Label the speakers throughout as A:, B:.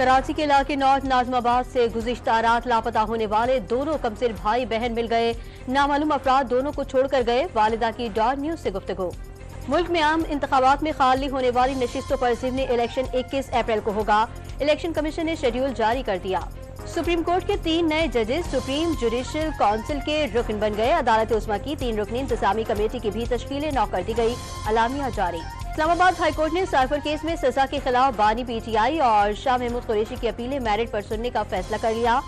A: कराची के इलाके नॉर्थ नाजमाबाद से गुज़िश्ता रात लापता होने वाले दोनों कमसिन भाई बहन मिल गए। नामालूम अफराद दोनों को छोड़कर गए। वालिदा की डॉट न्यूज से गुफ्तगू। मुल्क में आम इंतखाबात में खाली होने वाली नशिस्तों पर ज़िमनी इलेक्शन 21 अप्रैल को होगा। इलेक्शन कमीशन ने शेड्यूल जारी कर दिया। सुप्रीम कोर्ट के 3 नए जजेस सुप्रीम जुडिशल काउंसिल के रुकन बन गए। अदालत उस्मा की 3 रुकनी इंतजामी कमेटी की भी तश्कील नौ कर दी गई। अलामिया जारी। इस्लामाबाद हाई कोर्ट ने साइफर केस में सजा के खिलाफ बानी PTI और शाह महमूद कुरैशी की अपीलें मेरिट पर सुनने का फैसला कर लिया।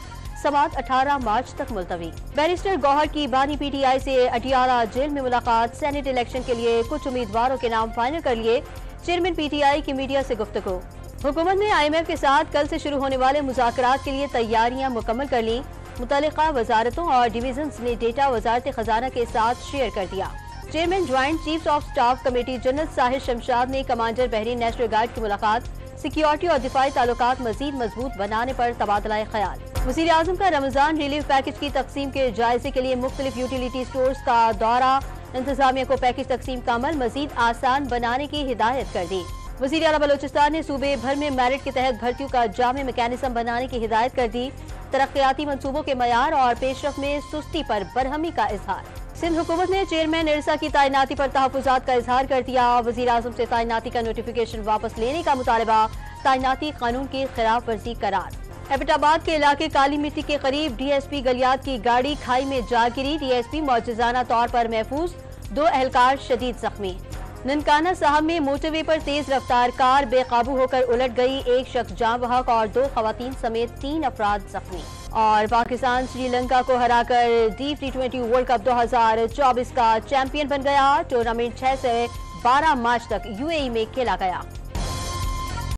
A: समाअत 18 मार्च तक मुलतवी। बैरिस्टर गौहर की बानी PTI से अटियाला जेल में मुलाकात। सेनेट इलेक्शन के लिए कुछ उम्मीदवारों के नाम फाइनल कर लिए। चेयरमैन PTI की मीडिया से गुफ्तगू। हुकूमत ने IMF के साथ कल से शुरू होने वाले मुज़ाकरात के लिए तैयारियां मुकम्मल कर ली। मुतल्लिका वजारतों और डिवीजन्स ने डेटा वजारत खजाना के साथ शेयर कर दिया। Chairman joint chiefs of staff committee general Sahir Shamshad ने कमांडर बहरीन नेशनल गार्ड की मुलाकात। सिक्योरिटी और दिफाई ताल्लुकात मजीद मजबूत बनाने पर तबादला ख्याल। वज़ीर आज़म का रमजान रिलीफ पैकेज की तकसीम के जायजे के लिए मुख्तलिफ यूटिलिटी स्टोर्स का दौरा। इंतजामिया को पैकेज तकसीम का अमल मजीद आसान बनाने की हिदायत कर दी। वज़ीर आला बलोचिस्तान ने सूबे भर में मेरिट के तहत भर्तियों का जामे मैकेनिज्म बनाने की हिदायत कर दी। तरक्याती मंसूबों के मयार और पेशरफ में सुस्ती पर बरहमी का इजहार। सिंध हुकूमत ने चेयरमैन इरसा की तैनाती पर तहफ़्फ़ुज़ात का इजहार कर दिया। वज़ीर आज़म से तैनाती का नोटिफिकेशन वापस लेने का मुतालबा। तैनाती कानून की खिलाफ वर्जी करार। एबटाबाद के इलाके काली मिट्टी के करीब DSP गलियात की गाड़ी खाई में जा गिरी। DSP मौजूदाना तौर पर महफूज। 2 एहलकार शदीद जख्मी। ननकाना साहब में मोटरवे पर तेज रफ्तार कार बेकाबू होकर उलट गई। 1 शख्स जाँ बहक और 2 खवातीन समेत 3 अफराद जख्मी। और पाकिस्तान श्रीलंका को हराकर T20 वर्ल्ड कप 2024 का चैंपियन बन गया। टूर्नामेंट 6 से 12 मार्च तक UAE में खेला गया।